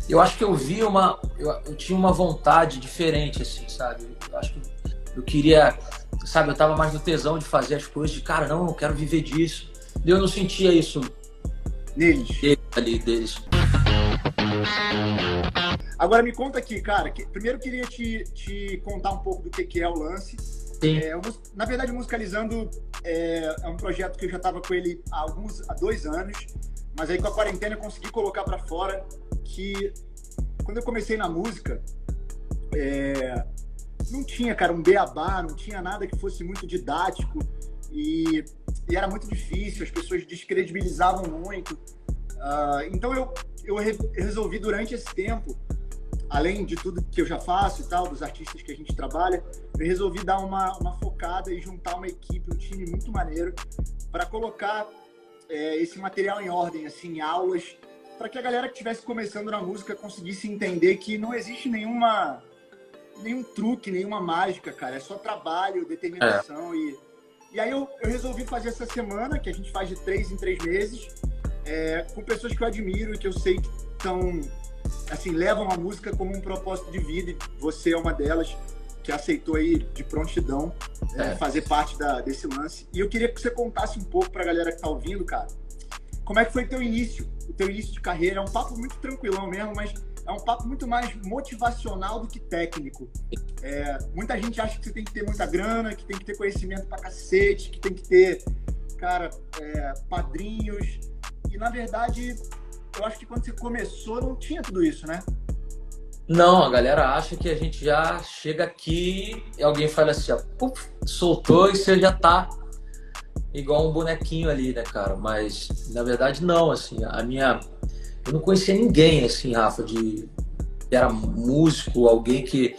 Eu acho que eu tinha uma vontade diferente, assim, sabe? Eu acho que eu queria, sabe, eu tava mais no tesão de fazer as coisas, de cara, não, eu quero viver disso. E eu não sentia isso Neles. deles. Agora me conta aqui, cara. Primeiro eu queria te contar um pouco do que é o Lance. Sim. Na verdade, Musicalizando é um projeto que eu já estava com ele há 2 anos, mas aí com a quarentena eu consegui colocar para fora que quando eu comecei na música, não tinha, cara, um beabá, não tinha nada que fosse muito didático e era muito difícil, as pessoas descredibilizavam muito. Então eu resolvi durante esse tempo, além de tudo que eu já faço e tal, dos artistas que a gente trabalha, eu resolvi dar uma focada e juntar uma equipe, um time muito maneiro para colocar esse material em ordem, assim, aulas, para que a galera que estivesse começando na música conseguisse entender que não existe nenhum truque, nenhuma mágica, cara. É só trabalho, determinação. E aí eu resolvi fazer essa semana, que a gente faz de 3 em 3 meses, com pessoas que eu admiro e que eu sei que estão, assim, levam a música como um propósito de vida, e você é uma delas que aceitou aí de prontidão fazer parte desse lance. E eu queria que você contasse um pouco pra galera que tá ouvindo, cara, como é que foi o teu início de carreira. É um papo muito tranquilão mesmo, mas é um papo muito mais motivacional do que técnico. Muita gente acha que você tem que ter muita grana, que tem que ter conhecimento pra cacete, que tem que ter, cara, padrinhos. E, na verdade, eu acho que quando você começou não tinha tudo isso, né? Não, a galera acha que a gente já chega aqui e alguém fala assim, ó, puf, soltou e você já tá igual um bonequinho ali, né, cara? Mas, na verdade, não, assim, eu não conhecia ninguém, assim, Rafa, que era músico, alguém que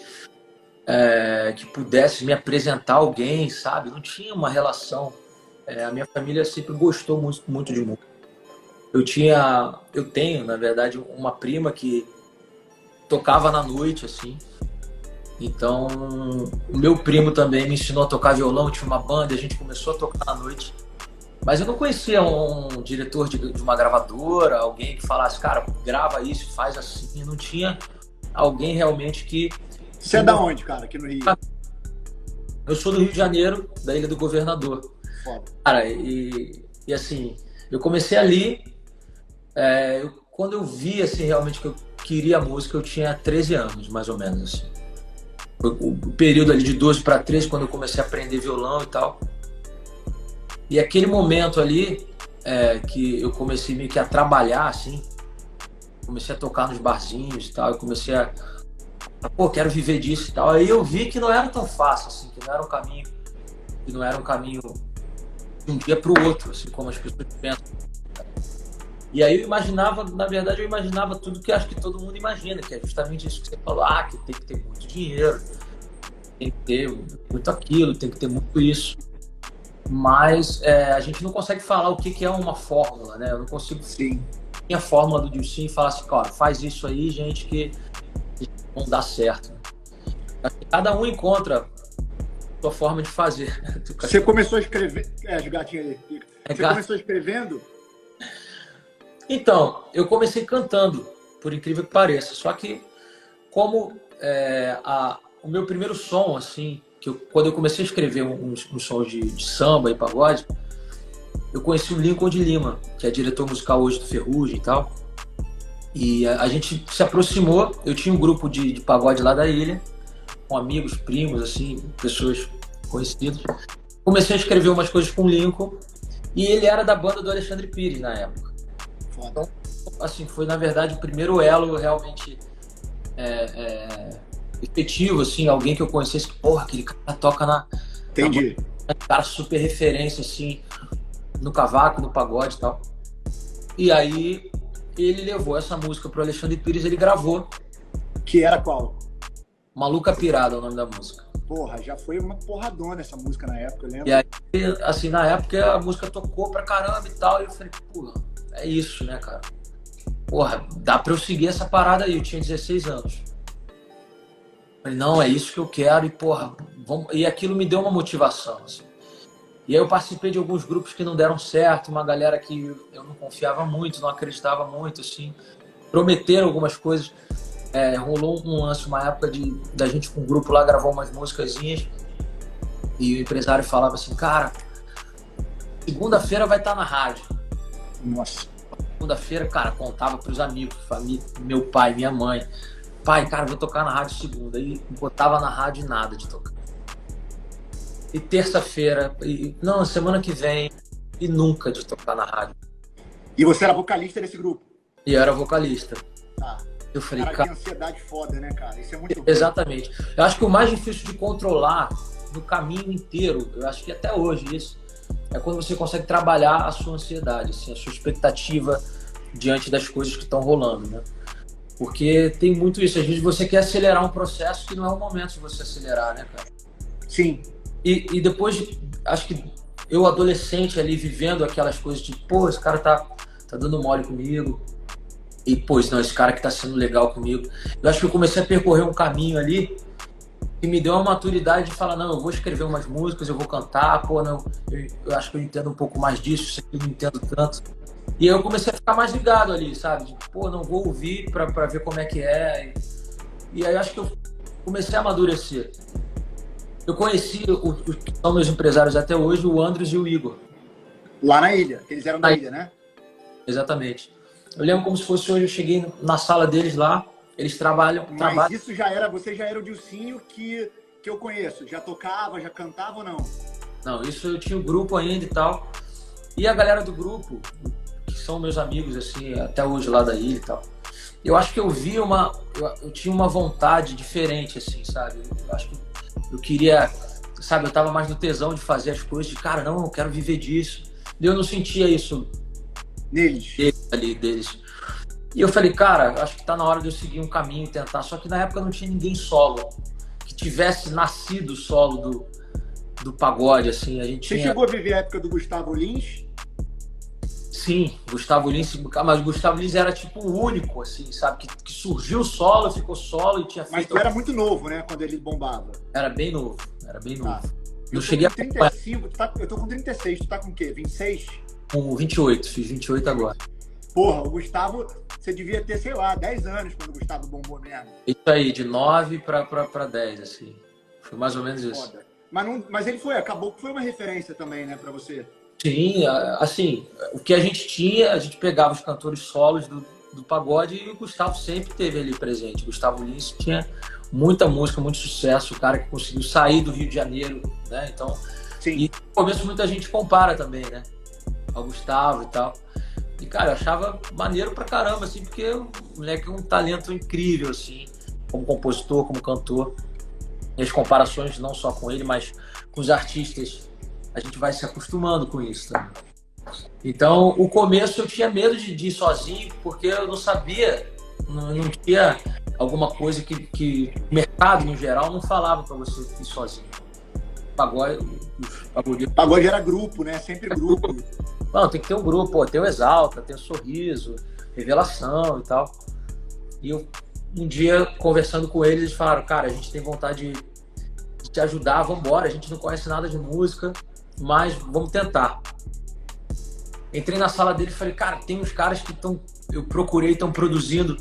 pudesse me apresentar alguém, sabe? Não tinha uma relação. A minha família sempre gostou muito, muito de música. Eu tenho, na verdade, uma prima que tocava na noite, assim. Então, o meu primo também me ensinou a tocar violão, tinha uma banda, e a gente começou a tocar na noite. Mas eu não conhecia um diretor de uma gravadora, alguém que falasse, cara, grava isso, faz assim. Não tinha alguém realmente que... Você é da onde, cara, aqui no Rio? Eu sou do Rio de Janeiro, da Ilha do Governador. Foda. Cara, e assim, eu comecei ali, quando eu vi, assim, realmente que eu queria música, eu tinha 13 anos, mais ou menos, assim. O período ali de 12 para 13, quando eu comecei a aprender violão e tal. E aquele momento ali, que eu comecei meio que a trabalhar, assim, comecei a tocar nos barzinhos e tal, eu comecei pô, quero viver disso e tal. Aí eu vi que não era tão fácil, assim, que não era um caminho de um dia pro outro, assim, como as pessoas pensam. E aí eu imaginava, na verdade, eu imaginava tudo que acho que todo mundo imagina, que é justamente isso que você falou, que tem que ter muito dinheiro, tem que ter muito aquilo, tem que ter muito isso. Mas a gente não consegue falar o que é uma fórmula, né? Eu não consigo... Sim. A fórmula do Dilcim e falar assim, ó, faz isso aí, gente, que não dá certo. Cada um encontra a sua forma de fazer. Você começou a escrever... de gatinho ali. Você começou escrevendo? Então, eu comecei cantando, por incrível que pareça. Só que, como o meu primeiro som, assim, quando eu comecei a escrever uns sons de samba e pagode, eu conheci o Lincoln de Lima, que é diretor musical hoje do Ferrugem e tal. E a gente se aproximou. Eu tinha um grupo de pagode lá da ilha, com amigos, primos, assim, pessoas conhecidas. Comecei a escrever umas coisas com o Lincoln, e ele era da banda do Alexandre Pires na época. Então, assim, foi na verdade o primeiro elo realmente efetivo, assim, alguém que eu conhecesse que, porra, aquele cara toca na... Entendi. Cara super referência, assim, no cavaco, no pagode e tal. E aí ele levou essa música pro Alexandre Pires, ele gravou. Que era qual? Maluca Pirada é o nome da música. Porra, já foi uma porradona essa música na época, eu lembro. E aí, assim, na época a música tocou pra caramba e tal, e eu falei, porra, é isso, né, cara? Porra, dá pra eu seguir essa parada aí, eu tinha 16 anos. Eu falei, não, é isso que eu quero, e porra, e aquilo me deu uma motivação, assim. E aí eu participei de alguns grupos que não deram certo, uma galera que eu não confiava muito, não acreditava muito, assim. prometeram algumas coisas. Rolou um lance, uma época da gente com um grupo lá, gravou umas musicazinhas e o empresário falava assim, cara, segunda-feira vai estar na rádio. Nossa. Segunda-feira, cara, contava pros amigos, família, meu pai, minha mãe. Pai, cara, vou tocar na rádio segunda. E botava na rádio e nada de tocar. E terça-feira, não, semana que vem, e nunca de tocar na rádio. E você era vocalista desse grupo? E eu era vocalista. Tá. Eu falei, cara, que ansiedade foda, né, cara? Isso é muito ruim. Exatamente. Eu acho que o mais difícil de controlar no caminho inteiro, eu acho que até hoje isso, é quando você consegue trabalhar a sua ansiedade, assim, a sua expectativa diante das coisas que estão rolando, né? Porque tem muito isso. Às vezes você quer acelerar um processo que não é o momento de você acelerar, né, cara? Sim. E depois, acho que eu, adolescente ali, vivendo aquelas coisas de, pô, esse cara tá dando mole comigo. E, pô, não, esse cara que tá sendo legal comigo. Eu acho que eu comecei a percorrer um caminho ali que me deu uma maturidade de falar, não, eu vou escrever umas músicas, eu vou cantar, pô, não, eu acho que eu entendo um pouco mais disso, isso aqui eu não entendo tanto. E aí eu comecei a ficar mais ligado ali, sabe? De, pô, não vou ouvir pra ver como é que é. E aí acho que eu comecei a amadurecer. Eu conheci os que são meus empresários até hoje, o Andres e o Igor. Lá na ilha, eles eram da ilha, né? Exatamente. Eu lembro como se fosse hoje, eu cheguei na sala deles lá, eles trabalham... Mas isso você já era o Dilcinho que eu conheço, já tocava, já cantava ou não? Não, isso eu tinha o grupo ainda e tal. E a galera do grupo, que são meus amigos, assim, até hoje lá da ilha e tal, eu acho que eu tinha uma vontade diferente, assim, sabe? Eu acho que eu queria, sabe, eu tava mais no tesão de fazer as coisas, de cara, não, eu quero viver disso. E eu não sentia isso deles. E eu falei, cara, acho que tá na hora de eu seguir um caminho e tentar. Só que na época não tinha ninguém solo, que tivesse nascido solo do pagode, assim. Você chegou a viver a época do Gustavo Lins? Sim, Gustavo Lins, mas o Gustavo Lins era tipo o único, assim, sabe? Que surgiu solo, ficou solo e tinha feito... Mas tu era muito novo, né? Quando ele bombava. Era bem novo. Tá. Eu cheguei com 35, eu tô com 36, tu tá com o quê? 26? Com 28, fiz 28 agora. Porra, o Gustavo, você devia ter, sei lá, 10 anos quando o Gustavo bombou mesmo. Isso aí, de 9 pra 10, assim. Foi mais ou menos isso. Foda. Mas ele acabou que foi uma referência também, né, pra você. Sim, assim, o que a gente pegava os cantores solos do pagode e o Gustavo sempre teve ali presente. O Gustavo Lins tinha muita música, muito sucesso, o cara que conseguiu sair do Rio de Janeiro, né? Então, sim. E no começo muita gente compara também, né? Ao Gustavo e tal. E, cara, eu achava maneiro pra caramba, assim, porque o moleque é um talento incrível, assim, como compositor, como cantor. E as comparações não só com ele, mas com os artistas, a gente vai se acostumando com isso também. Então, o começo eu tinha medo de ir sozinho, porque eu não sabia, não tinha alguma coisa que o mercado, no geral, não falava pra você ir sozinho. Pagode era grupo, né? Sempre grupo. Não, tem que ter um grupo, pô, tem o Exalta, tem o Sorriso, Revelação e tal. E eu, um dia, conversando com eles, eles falaram, cara, a gente tem vontade de te ajudar, vamos embora, a gente não conhece nada de música, mas vamos tentar. Entrei na sala dele e falei, cara, tem uns caras que eu procurei, estão produzindo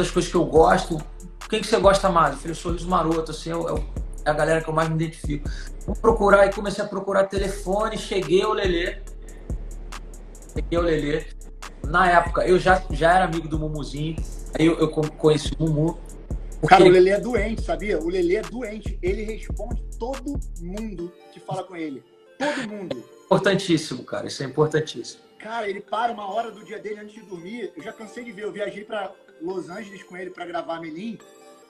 as coisas que eu gosto. Quem que você gosta mais? Eu falei, Sorriso Maroto, assim, é a galera que eu mais me identifico. Vou procurar, e comecei a procurar telefone, cheguei ao Lelê. Na época, eu já era amigo do Mumuzinho, aí eu conheci o Mumu. Cara, o Lelê é doente, sabia? O Lelê é doente, ele responde todo mundo que fala com ele. Todo mundo. Importantíssimo, cara, isso é importantíssimo. Cara, ele para uma hora do dia dele antes de dormir, eu já cansei de ver, eu viajei pra Los Angeles com ele pra gravar Melim,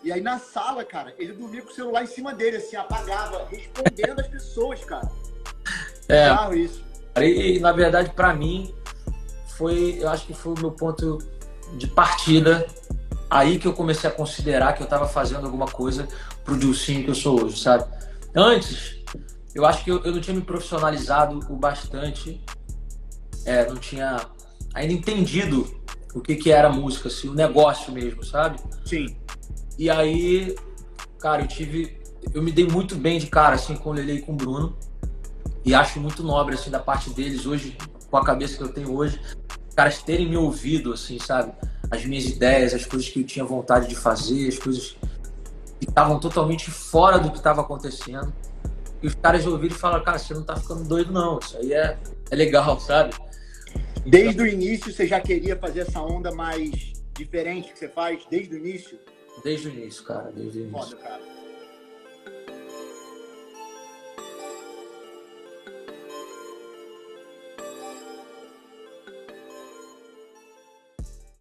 e aí na sala, cara, ele dormia com o celular em cima dele, assim, apagava, respondendo as pessoas, cara. Claro isso. E na verdade, pra mim, eu acho que foi o meu ponto de partida, aí que eu comecei a considerar que eu tava fazendo alguma coisa pro Dilcinho que eu sou hoje, sabe? Antes, eu acho que eu não tinha me profissionalizado o bastante, não tinha ainda entendido o que era música, assim, o negócio mesmo, sabe? Sim. E aí, cara, eu me dei muito bem de cara, assim, com o Lelê e com o Bruno. E acho muito nobre, assim, da parte deles hoje, com a cabeça que eu tenho hoje, caras terem me ouvido, assim, sabe? As minhas ideias, as coisas que eu tinha vontade de fazer, as coisas que estavam totalmente fora do que estava acontecendo. E os caras ouviram e falaram, cara, você não tá ficando doido, não. Isso aí é legal, sabe? Desde o início, você já queria fazer essa onda mais diferente que você faz? Desde o início? Desde o início, cara. Desde o início. Foda, cara.